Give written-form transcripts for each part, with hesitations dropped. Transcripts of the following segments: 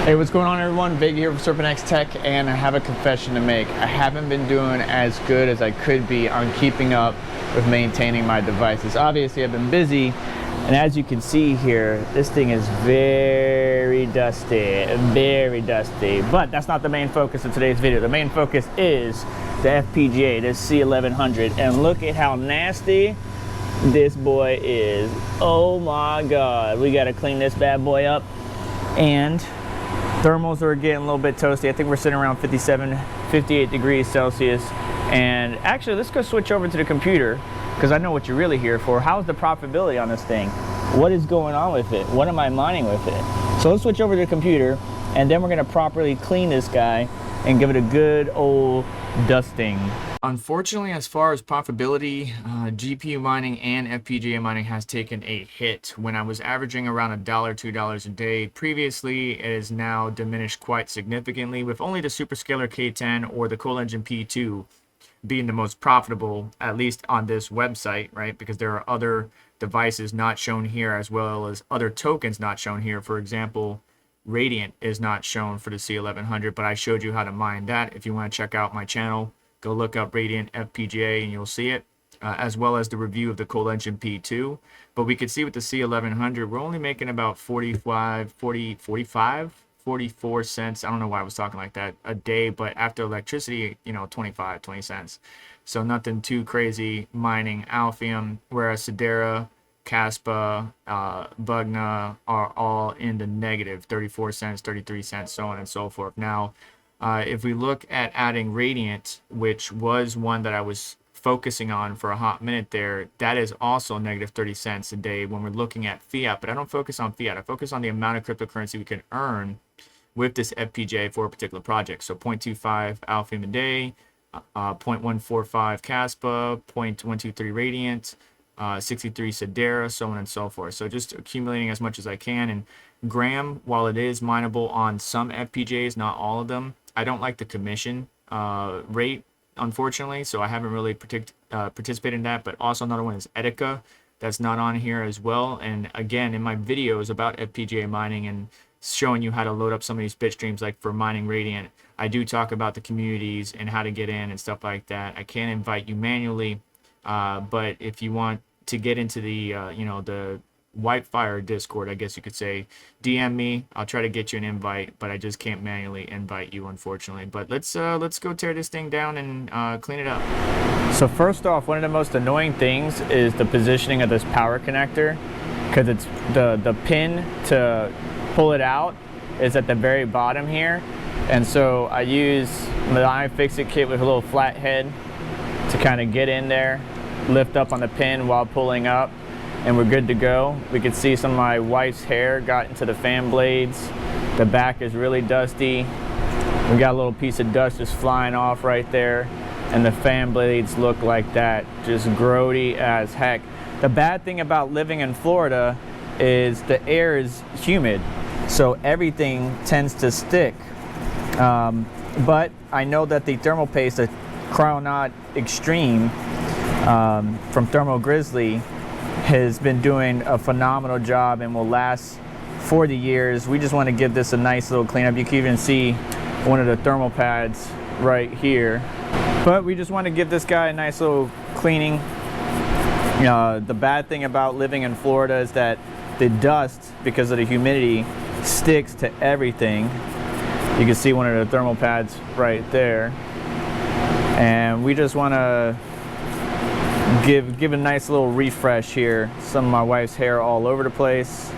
Hey, what's going on everyone? Vega here from Serpent X Tech, and I have a confession to make. I haven't been doing as good as I could be on keeping up with maintaining my devices. Obviously, I've been busy, and as you can see here, this thing is very dusty, but that's not the main focus of today's video. The main focus is the FPGA, this C1100, and look at how nasty this boy is. Oh my God, we gotta clean this bad boy up. And thermals are getting a little bit toasty. I think we're sitting around 57, 58 degrees Celsius. And actually, let's go switch over to the computer, because I know what you're really here for. How's the profitability on this thing? What is going on with it? What am I mining with it? So let's switch over to the computer, and then we're gonna properly clean this guy and give it a good old dusting. Unfortunately, as far as profitability, GPU mining and FPGA mining has taken a hit. When I was averaging around $1, $2 a day previously, it is now diminished quite significantly, with only the Superscalar K10 or the CoinEngine P2 being the most profitable, at least on this website, right? Because there are other devices not shown here, as well as other tokens not shown here. For example, Radiant is not shown for the C1100, but I showed you how to mine that. If you want to check out my channel, go look up Radiant FPGA and you'll see it, as well as the review of the CoinEngine P2. But we could see with the C1100, we're only making about 44 cents. I don't know why I was talking like that a day, but after electricity, you know, 20 cents. So nothing too crazy mining Alphium, whereas Sidera, Caspa, Bugna are all in the negative, 34 cents, 33 cents, so on and so forth. Now, if we look at adding Radiant, which was one that I was focusing on for a hot minute there, that is also negative 30 cents a day when we're looking at fiat. But I don't focus on fiat. I focus on the amount of cryptocurrency we can earn with this FPGA for a particular project. So 0.25 Alphium a day, 0.145 Caspa, 0.123 Radiant, 63 Sidera, so on and so forth. So just accumulating as much as I can. And Gram, while it is mineable on some FPGAs, not all of them, I don't like the commission rate, unfortunately, so I haven't really participated in that. But also another one is Etica, that's not on here as well. And again, in my videos about FPGA mining and showing you how to load up some of these bit streams, like for mining Radiant, I do talk about the communities and how to get in and stuff like that. I can invite you manually, but if you want to get into the you know, the Whitefire Discord, I guess you could say, DM me. I'll try to get you an invite, but I just can't manually invite you, unfortunately. But let's go tear this thing down and clean it up. So first off, one of the most annoying things is the positioning of this power connector, because it's the pin to pull it out is at the very bottom here, and so I use my iFixit kit with a little flat head to kind of get in there, lift up on the pin while pulling up, and we're good to go. We can see some of my wife's hair got into the fan blades. The back is really dusty. We got a little piece of dust just flying off right there, and the fan blades look like that, just grody as heck. The bad thing about living in Florida is the air is humid, so everything tends to stick. But I know that the thermal paste, the Cryonaut Extreme from Thermo Grizzly, has been doing a phenomenal job and will last 40 years. We just want to give this a nice little cleanup. You can even see one of the thermal pads right here. But we just want to give this guy a nice little cleaning. The bad thing about living in Florida is that the dust, because of the humidity, sticks to everything. You can see one of the thermal pads right there. And we just want to give a nice little refresh here. Some of my wife's hair all over the place.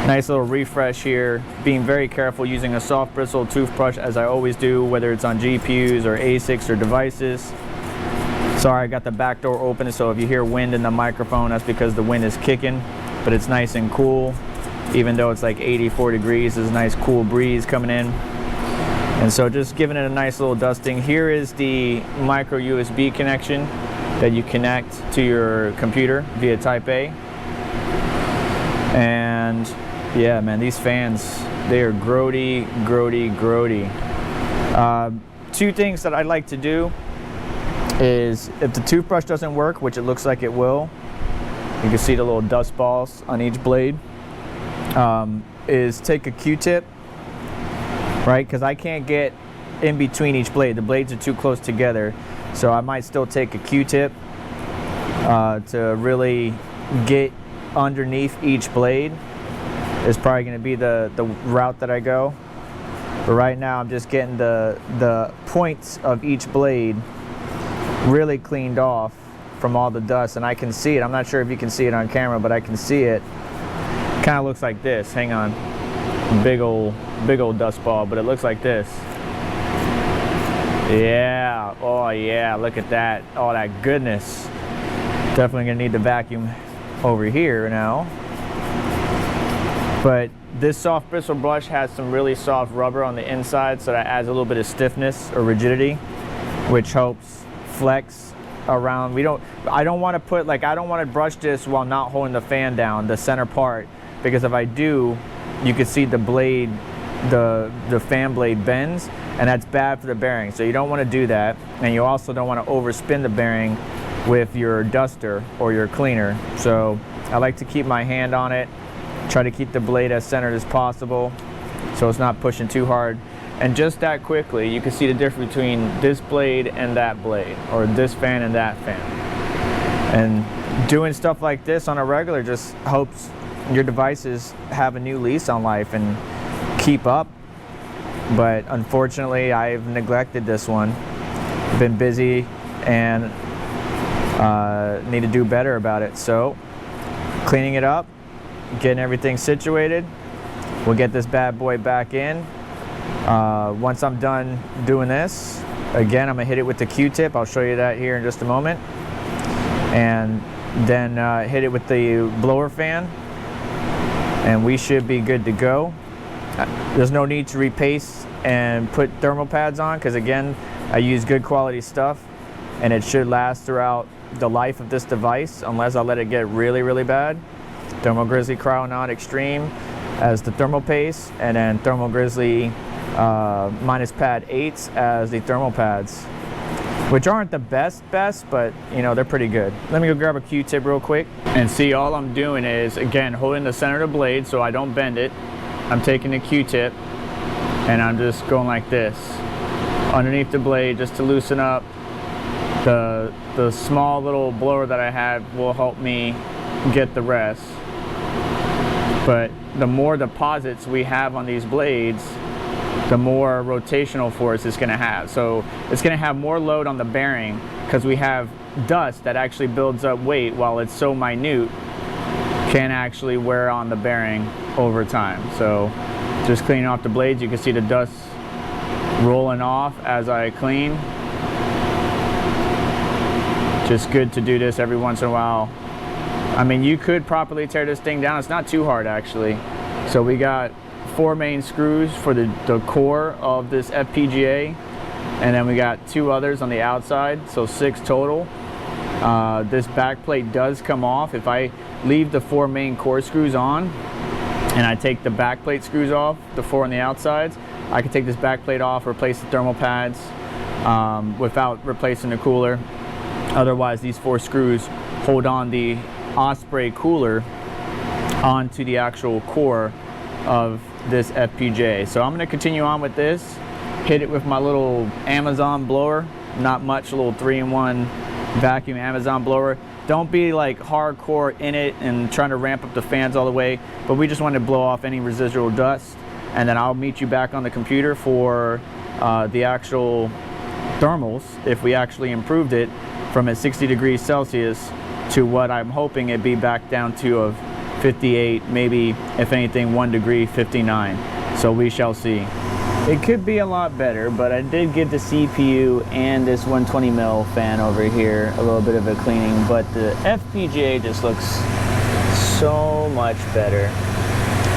Nice little refresh here. Being very careful using a soft bristle toothbrush, as I always do, whether it's on GPUs or ASICs or devices. Sorry, I got the back door open, so if you hear wind in the microphone, that's because the wind is kicking, but it's nice and cool. Even though it's like 84 degrees, there's a nice cool breeze coming in. And so just giving it a nice little dusting. Here is the micro USB connection that you connect to your computer via Type A. And yeah, man, these fans, they are grody. Two things that I like to do is, if the toothbrush doesn't work, which it looks like it will, you can see the little dust balls on each blade, is take a Q-tip right? Because I can't get in between each blade. The blades are too close together. So I might still take a Q-tip to really get underneath each blade. Is probably going to be the route that I go. But right now I'm just getting the points of each blade really cleaned off from all the dust, and I can see it. I'm not sure if you can see it on camera, but I can see it. Kind of looks like this. Hang on. Big old dust ball, but it looks like this. Yeah. Oh yeah, look at that. All that goodness. Definitely gonna need the vacuum over here now. But this soft bristle brush has some really soft rubber on the inside, so that adds a little bit of stiffness or rigidity, which helps flex around. I don't want to put, like, I don't want to brush this while not holding the fan down, the center part, because if I do, you can see the blade, the fan blade bends, and that's bad for the bearing. So you don't want to do that, and you also don't want to overspin the bearing with your duster or your cleaner. So I like to keep my hand on it, try to keep the blade as centered as possible so it's not pushing too hard. And just that quickly, you can see the difference between this blade and that blade, or this fan and that fan. And doing stuff like this on a regular just helps your devices have a new lease on life and keep up. But unfortunately, I've neglected this one. Been busy and need to do better about it. So cleaning it up, getting everything situated, we'll get this bad boy back in. Once I'm done doing this, again, I'm gonna hit it with the Q-tip. I'll show you that here in just a moment. And then hit it with the blower fan, and we should be good to go. There's no need to repaste and put thermal pads on, because again, I use good quality stuff, and it should last throughout the life of this device, unless I let it get really, really bad. Thermal Grizzly Cryonaut Extreme as the thermal paste, and then Thermal Grizzly minus pad 8s as the thermal pads, which aren't the best, but you know, they're pretty good. Let me go grab a Q-tip real quick and see. All I'm doing is, again, holding the center of the blade so I don't bend it. I'm taking the Q-tip and I'm just going like this underneath the blade just to loosen up. The small little blower that I have will help me get the rest. But the more deposits we have on these blades, the more rotational force it's going to have. So it's going to have more load on the bearing, because we have dust that actually builds up weight while it's so minute, can actually wear on the bearing over time. So just cleaning off the blades, you can see the dust rolling off as I clean. Just good to do this every once in a while. I mean, you could properly tear this thing down. It's not too hard, actually. So we got 4 main screws for the core of this FPGA, and then we got 2 others on the outside, so 6 total. This back plate does come off. If I leave the 4 main core screws on and I take the back plate screws off, the 4 on the outsides, I can take this back plate off, replace the thermal pads without replacing the cooler. Otherwise, these 4 screws hold on the Osprey cooler onto the actual core of this FPGA. So I'm going to continue on with this, hit it with my little Amazon blower. Not much, a little 3-in-1 vacuum Amazon blower. Don't be like hardcore in it and trying to ramp up the fans all the way, but we just want to blow off any residual dust, and then I'll meet you back on the computer for the actual thermals, if we actually improved it from at 60 degrees Celsius to what I'm hoping it be back down to of 58, maybe if anything 1 degree, 59. So we shall see. It could be a lot better, but I did give the CPU and this 120mm fan over here a little bit of a cleaning, but the FPGA just looks so much better.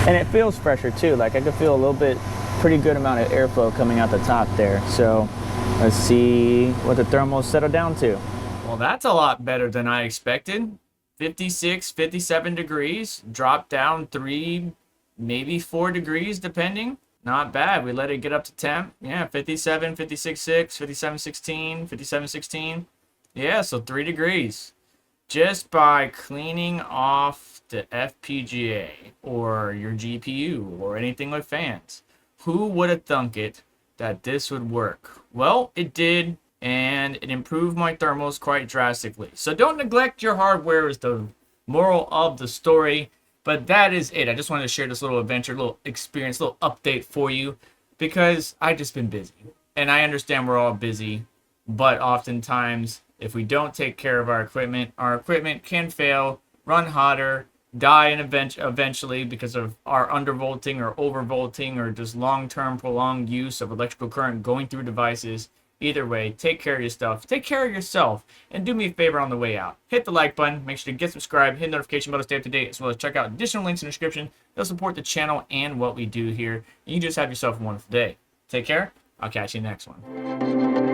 And it feels fresher too. Like, I could feel a little bit, pretty good amount of airflow coming out the top there. So let's see what the thermals settle down to. Well, that's a lot better than I expected. 56, 57 degrees, dropped down 3, maybe 4 degrees depending. Not bad. We let it get up to temp. Yeah, 57, 56.6, 57.16, 57.16. Yeah, so 3 degrees. Just by cleaning off the FPGA or your GPU or anything with fans. Who would have thunk it that this would work? Well, it did, and it improved my thermals quite drastically. So don't neglect your hardware is the moral of the story. But that is it. I just wanted to share this little adventure, little experience, little update for you because I just been busy. And I understand we're all busy, but oftentimes if we don't take care of our equipment can fail, run hotter, die and eventually because of our undervolting or overvolting or just long-term prolonged use of electrical current going through devices. Either way, take care of your stuff, take care of yourself, and do me a favor on the way out. Hit the like button, make sure to get subscribed, hit the notification bell to stay up to date, as well as check out additional links in the description. They'll support the channel and what we do here. And you just have yourself a wonderful day. Take care. I'll catch you next one.